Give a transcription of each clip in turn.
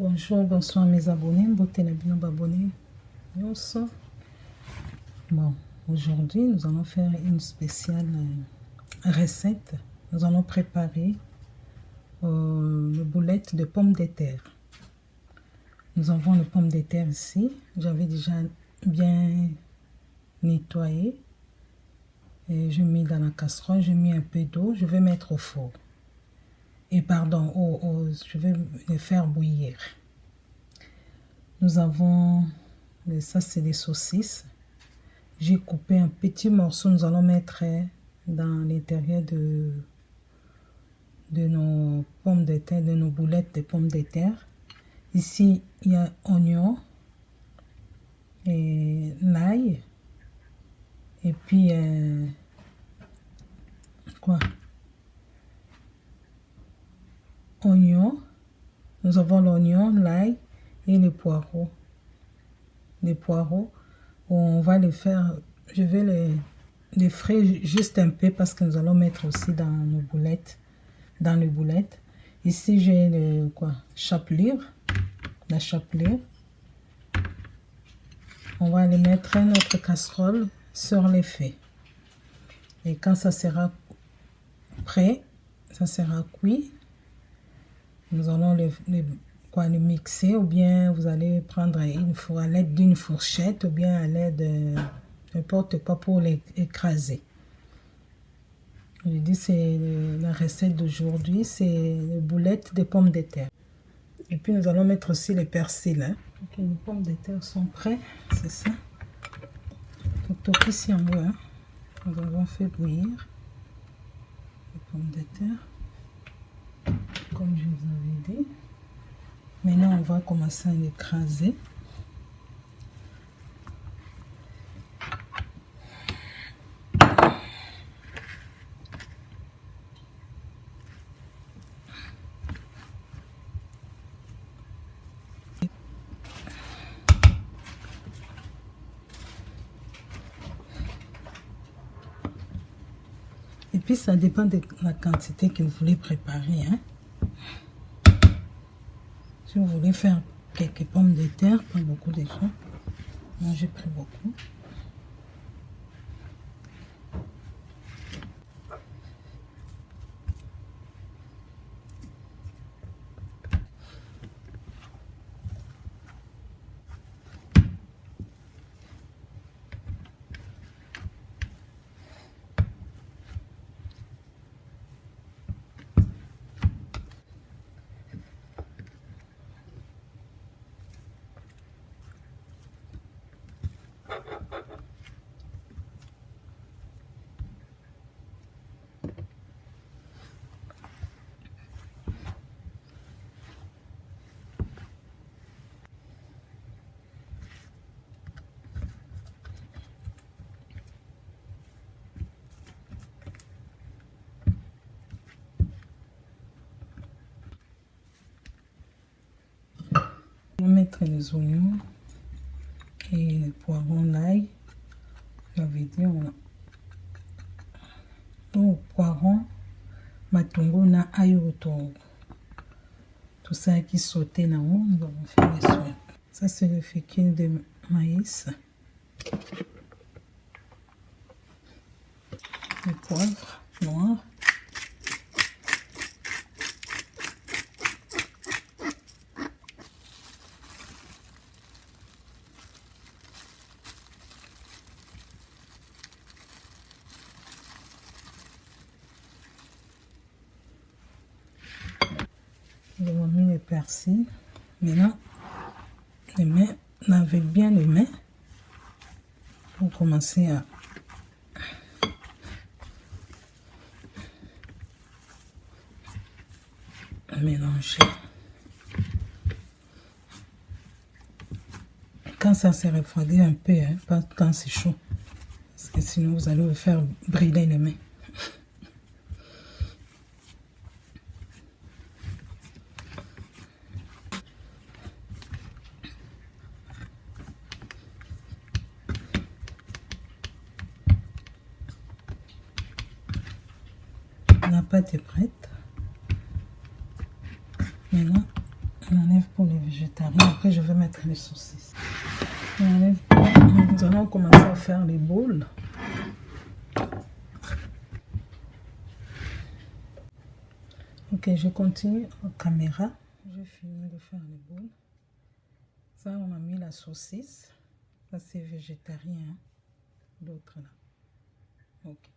Bonjour, bonsoir mes abonnés, beauté na bino abonnés. Bon, aujourd'hui nous allons faire une spéciale recette. Nous allons préparer le boulette de pommes de terre. Nous avons les pommes de terre ici. J'avais déjà bien nettoyé. Et je mets dans la casserole, je mets un peu d'eau, je vais mettre au four. Et pardon, je vais les faire bouillir. Nous avons, ça c'est des saucisses. J'ai coupé un petit morceau, nous allons mettre dans l'intérieur de nos pommes de terre, de nos boulettes de pommes de terre. Ici, il y a oignon et l'ail. Et puis, oignon. Nous avons l'oignon, l'ail et les poireaux. Les poireaux, on va les faire, je vais les frire juste un peu parce que nous allons mettre aussi dans nos boulettes, dans les boulettes. Ici, j'ai le chapelure, la chapelure. On va les mettre dans notre casserole sur les feux. Et quand ça sera prêt, ça sera cuit, nous allons les mixer, ou bien vous allez prendre à l'aide d'une fourchette, ou bien à l'aide de n'importe quoi pour les écraser. Je dis c'est la recette d'aujourd'hui, c'est les boulettes de pommes de terre. Et puis nous allons mettre aussi les persils. Ok, les pommes de terre sont prêtes, c'est ça. Tout ici en haut, nous avons fait bouillir les pommes de terre, comme je vous avais dit. Maintenant, on va commencer à l'écraser. Et puis, ça dépend de la quantité que vous voulez préparer. Si vous voulez faire quelques pommes de terre, pas beaucoup de gens. Moi, j'ai pris beaucoup. On va mettre les oignons et les poivrons, l'ail. J'avais dit, poivrons, matungo na ail autour. Tout ça qui sauté là haut, nous allons faire les soins. Ça c'est le fécule de maïs. Le poivre noir. Nous avons mis les persils. Maintenant, les mains, lavez bien les mains pour commencer à mélanger. Quand ça se refroidit un peu, pas quand c'est chaud, parce que sinon vous allez vous faire brûler les mains. La pâte est prête. Maintenant, on enlève pour les végétariens. Après, je vais mettre les saucisses. Nous allons commencer à faire les boules. Ok, je continue en caméra. J'ai fini de faire les boules. Ça, on a mis la saucisse. Ça, c'est végétarien. Hein? L'autre là. Ok.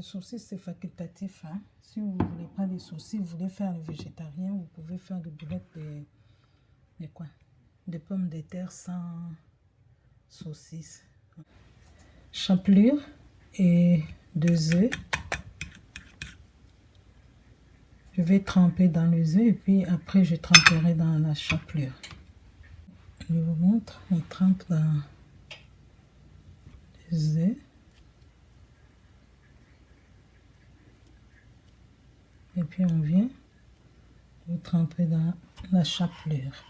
Saucisse, c'est facultatif. Hein? Si vous ne voulez pas des saucisses, vous voulez faire le végétarien, vous pouvez faire des boulettes de quoi? Des pommes de terre sans saucisse. Chapelure et 2 œufs. Je vais tremper dans les œufs et puis après je tremperai dans la chapelure. Je vous montre, on trempe dans les œufs. Et puis on vient vous tremper dans la chapelure.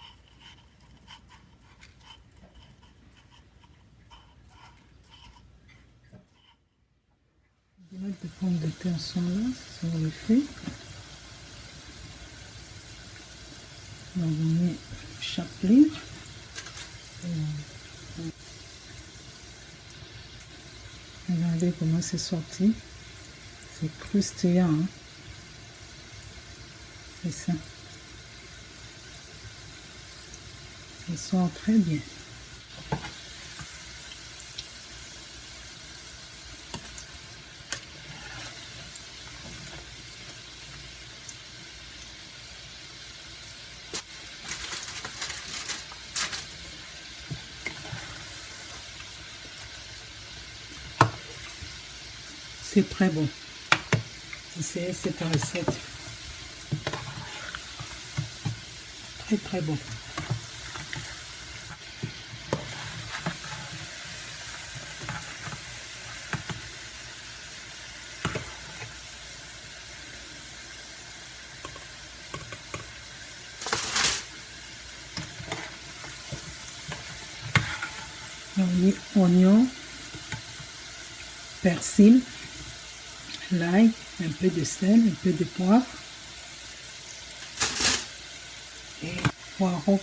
Les boulettes de pommes de terre sont là, sur le feu. On met chapelure. Regardez comment c'est sorti. C'est croustillant. Hein? C'est ça. Ça sort très bien. C'est très bon. Essayez cette recette. Très très bon. Oignon, persil, l'ail, un peu de sel, un peu de poivre et poireaux.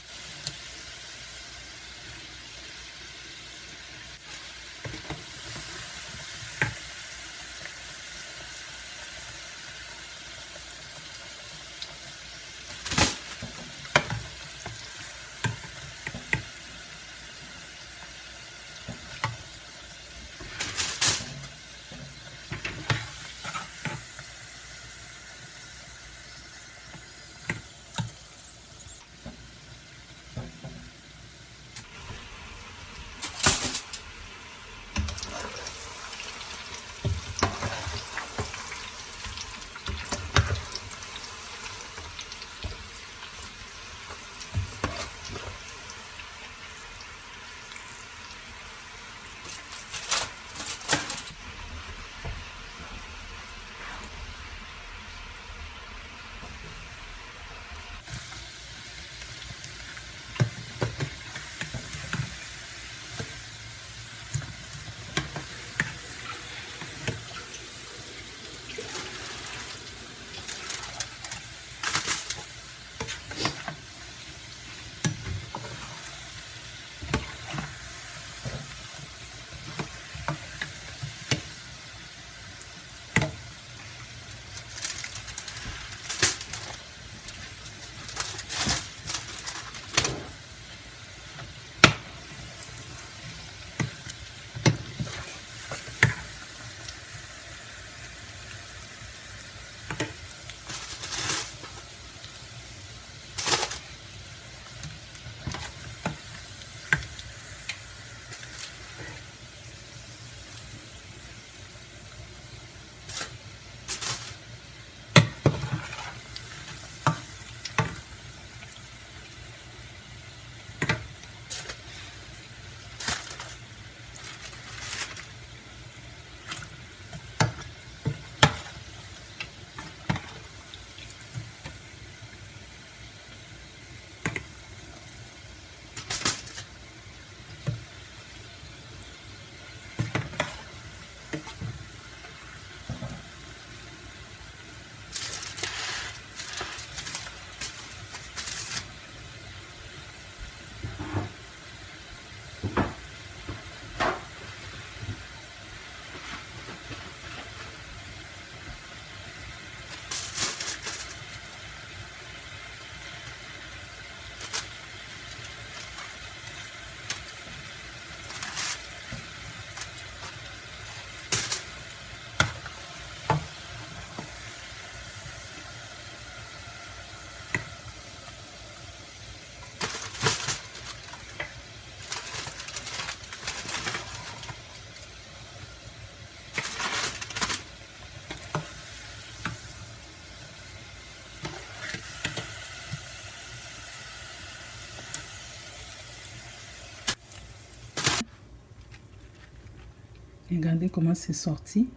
Regardez comment c'est sorti.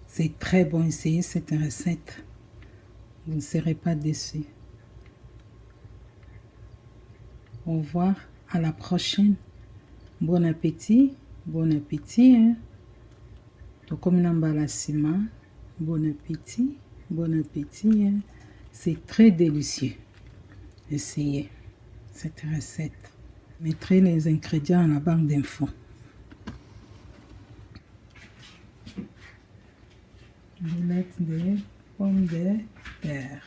C'est très bon. Essayez cette recette. Vous ne serez pas déçus. Au revoir. À la prochaine. Bon appétit. Bon appétit. Hein? Comme Nambalasima. Bon appétit. Bon appétit. Hein? C'est très délicieux. Essayez cette recette. Je mettrai les ingrédients à la barre d'infos. Boulettes de pommes de terre.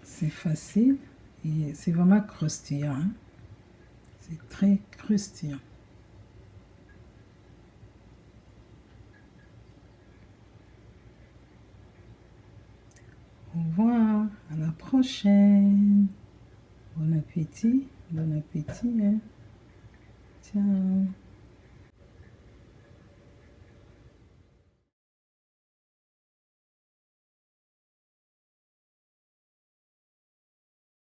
C'est facile et c'est vraiment croustillant. Hein? C'est très croustillant. Au revoir, à la prochaine. Bon appétit, hein. Ciao.